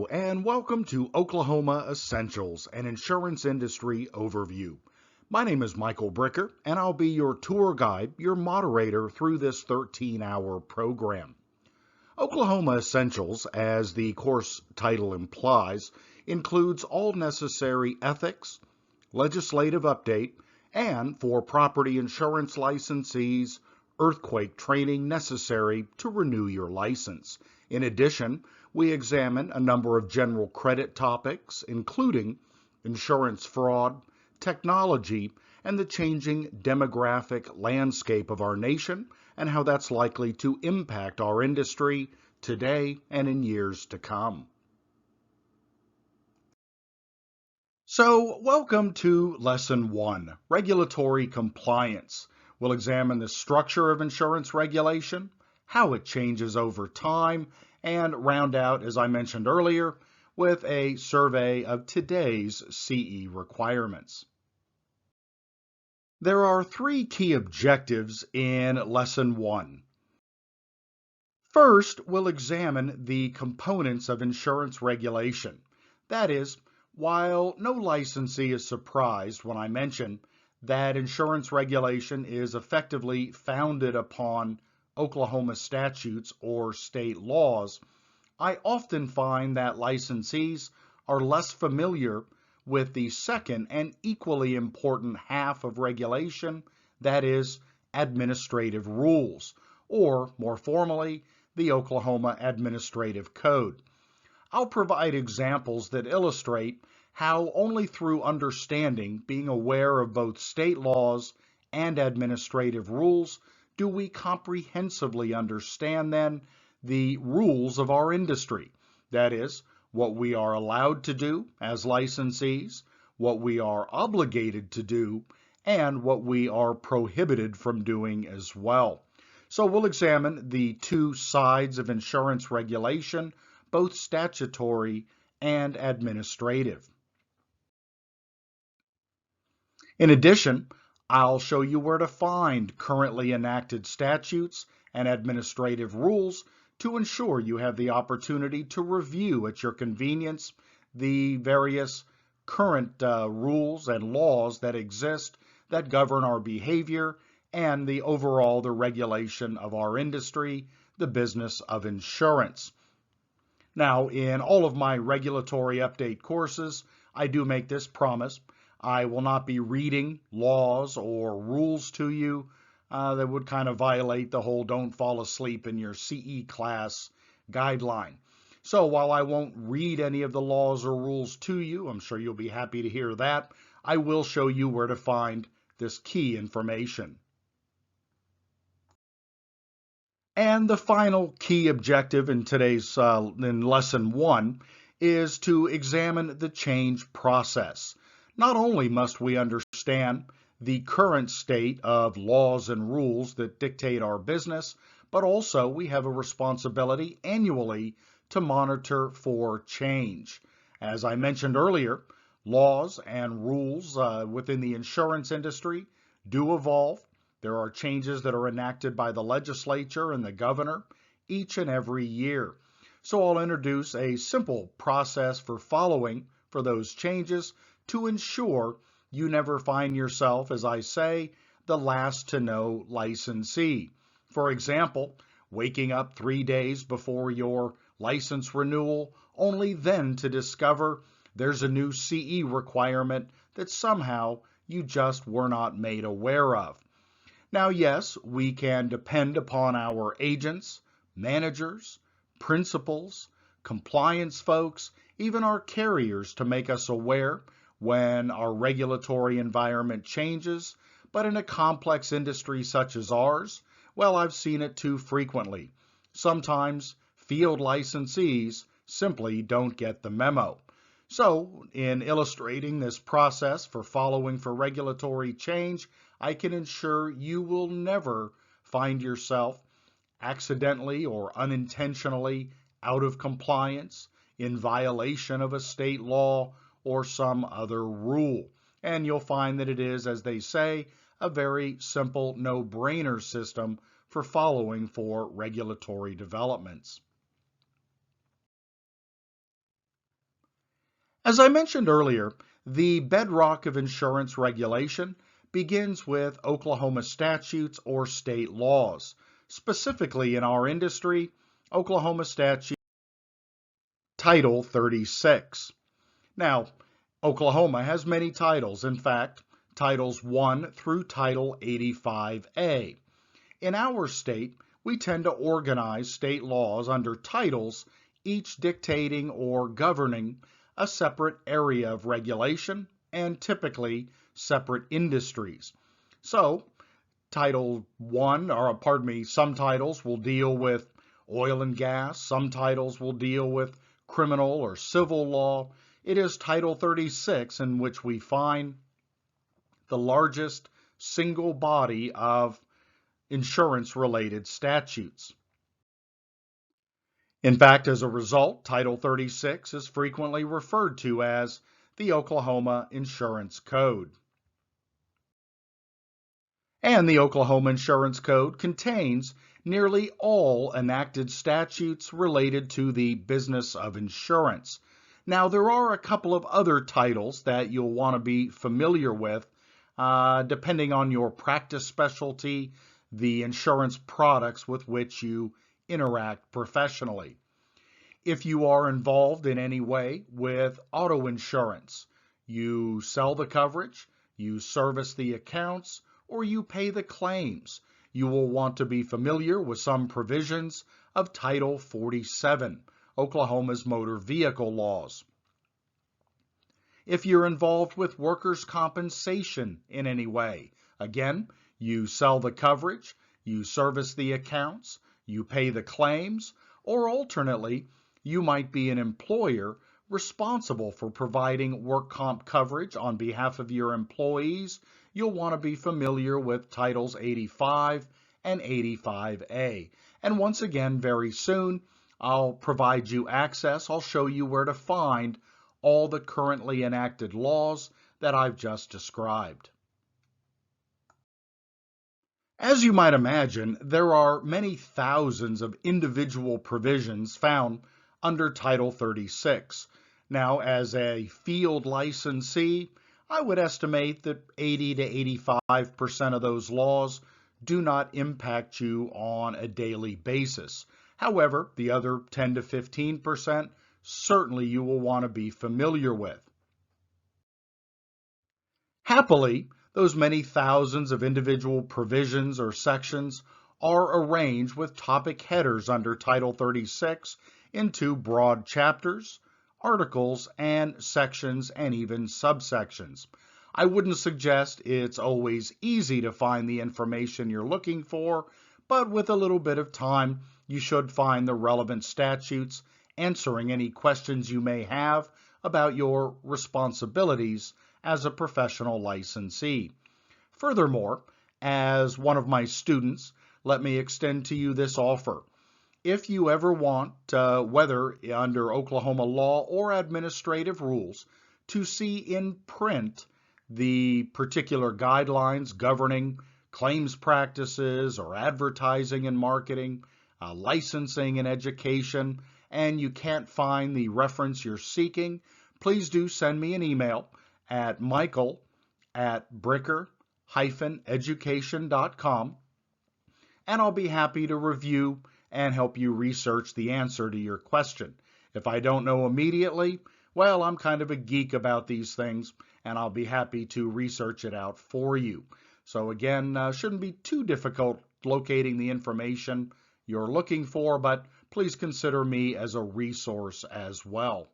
and welcome to Oklahoma Essentials, an insurance industry overview. My name is Michael Bricker, and I'll be your tour guide, your moderator through this 13-hour program. Oklahoma Essentials, as the course title implies, includes all necessary ethics, legislative update, and for property insurance licensees, earthquake training necessary to renew your license. In addition, we examine a number of general credit topics, including insurance fraud, technology, and the changing demographic landscape of our nation and how that's likely to impact our industry today and in years to come. So, welcome to Lesson 1, Regulatory Compliance. We'll examine the structure of insurance regulation, how it changes over time, and round out, as I mentioned earlier, with a survey of today's CE requirements. There are three key objectives in Lesson 1. First, we'll examine the components of insurance regulation. That is, while no licensee is surprised when I mention that insurance regulation is effectively founded upon Oklahoma statutes or state laws, I often find that licensees are less familiar with the second and equally important half of regulation, that is, administrative rules, or more formally, the Oklahoma Administrative Code. I'll provide examples that illustrate how only through understanding, being aware of both state laws and administrative rules, do we comprehensively understand then the rules of our industry. That is, what we are allowed to do as licensees, what we are obligated to do, and what we are prohibited from doing as well. So we'll examine the two sides of insurance regulation, both statutory and administrative. In addition, I'll show you where to find currently enacted statutes and administrative rules to ensure you have the opportunity to review at your convenience the various current rules and laws that exist that govern our behavior and the regulation of our industry, the business of insurance. Now, in all of my regulatory update courses, I do make this promise. I will not be reading laws or rules to you that would kind of violate the whole don't fall asleep in your CE class guideline. So while I won't read any of the laws or rules to you, I'm sure you'll be happy to hear that, I will show you where to find this key information. And the final key objective in today's in Lesson 1 is to examine the change process. Not only must we understand the current state of laws and rules that dictate our business, but also we have a responsibility annually to monitor for change. As I mentioned earlier, laws and rules within the insurance industry do evolve. There are changes that are enacted by the legislature and the governor each and every year. So I'll introduce a simple process for following for those changes to ensure you never find yourself, as I say, the last to know licensee. For example, waking up 3 days before your license renewal, only then to discover there's a new CE requirement that somehow you just were not made aware of. Now, yes, we can depend upon our agents, managers, principals, compliance folks, even our carriers to make us aware when our regulatory environment changes, but in a complex industry such as ours, well, I've seen it too frequently. Sometimes field licensees simply don't get the memo. So, in illustrating this process for following for regulatory change, I can ensure you will never find yourself accidentally or unintentionally out of compliance, in violation of a state law or some other rule. And you'll find that it is, as they say, a very simple no-brainer system for following for regulatory developments. As I mentioned earlier, the bedrock of insurance regulation begins with Oklahoma statutes or state laws. Specifically in our industry, Oklahoma statute Title 36. Now, Oklahoma has many titles. In fact, Titles 1 through Title 85A. In our state, we tend to organize state laws under titles, each dictating or governing a separate area of regulation and typically separate industries. So, Title 1, or pardon me, some titles will deal with oil and gas, some titles will deal with criminal or civil law. It is Title 36 in which we find the largest single body of insurance-related statutes. In fact, as a result, Title 36 is frequently referred to as the Oklahoma Insurance Code. And the Oklahoma Insurance Code contains nearly all enacted statutes related to the business of insurance. Now, there are a couple of other titles that you'll want to be familiar with, depending on your practice specialty, the insurance products with which you interact professionally. If you are involved in any way with auto insurance, you sell the coverage, you service the accounts, or you pay the claims, you will want to be familiar with some provisions of Title 47, Oklahoma's motor vehicle laws. If you're involved with workers' compensation in any way, again, you sell the coverage, you service the accounts, you pay the claims, or alternately, you might be an employer responsible for providing work comp coverage on behalf of your employees. You'll want to be familiar with Titles 85 and 85A. And once again, very soon, I'll provide you access. I'll show you where to find all the currently enacted laws that I've just described. As you might imagine, there are many thousands of individual provisions found under Title 36. Now, as a field licensee, I would estimate that 80 to 85% of those laws do not impact you on a daily basis. However, the other 10 to 15% certainly you will want to be familiar with. Happily, those many thousands of individual provisions or sections are arranged with topic headers under Title 36 into broad chapters, articles, and sections, and even subsections. I wouldn't suggest it's always easy to find the information you're looking for, but with a little bit of time, you should find the relevant statutes answering any questions you may have about your responsibilities as a professional licensee. Furthermore, as one of my students, let me extend to you this offer. If you ever want, whether under Oklahoma law or administrative rules, to see in print the particular guidelines governing claims practices or advertising and marketing, licensing and education, and you can't find the reference you're seeking, please do send me an email at michael@bricker-education.com, and I'll be happy to review and help you research the answer to your question. If I don't know immediately, well, I'm kind of a geek about these things, and I'll be happy to research it out for you. So again, shouldn't be too difficult locating the information you're looking for, but please consider me as a resource as well.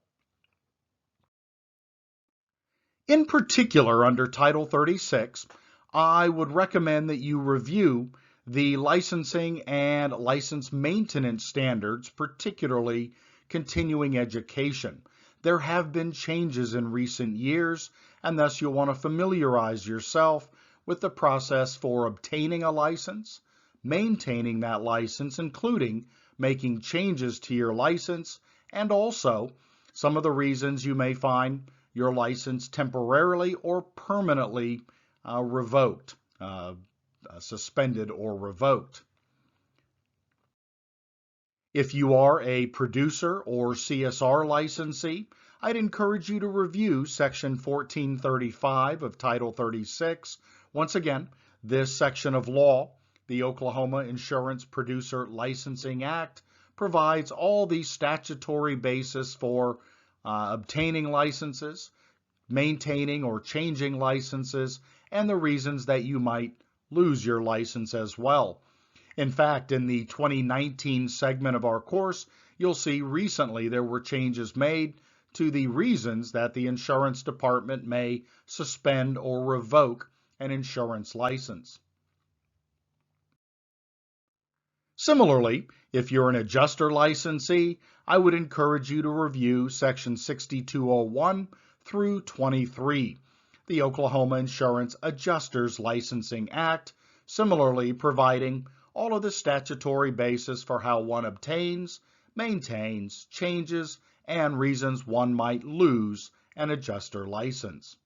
In particular, under Title 36, I would recommend that you review the licensing and license maintenance standards, particularly continuing education. There have been changes in recent years, and thus you'll want to familiarize yourself with the process for obtaining a license, maintaining that license, including making changes to your license, and also some of the reasons you may find your license temporarily or permanently revoked, suspended or revoked. If you are a producer or CSR licensee, I'd encourage you to review Section 1435 of Title 36. Once again, this section of law, the Oklahoma Insurance Producer Licensing Act, provides all the statutory basis for obtaining licenses, maintaining or changing licenses, and the reasons that you might lose your license as well. In fact, in the 2019 segment of our course, you'll see recently there were changes made to the reasons that the insurance department may suspend or revoke an insurance license. Similarly, if you're an adjuster licensee, I would encourage you to review Section 6201 through 23, the Oklahoma Insurance Adjusters Licensing Act, similarly providing all of the statutory basis for how one obtains, maintains, changes, and reasons one might lose an adjuster license.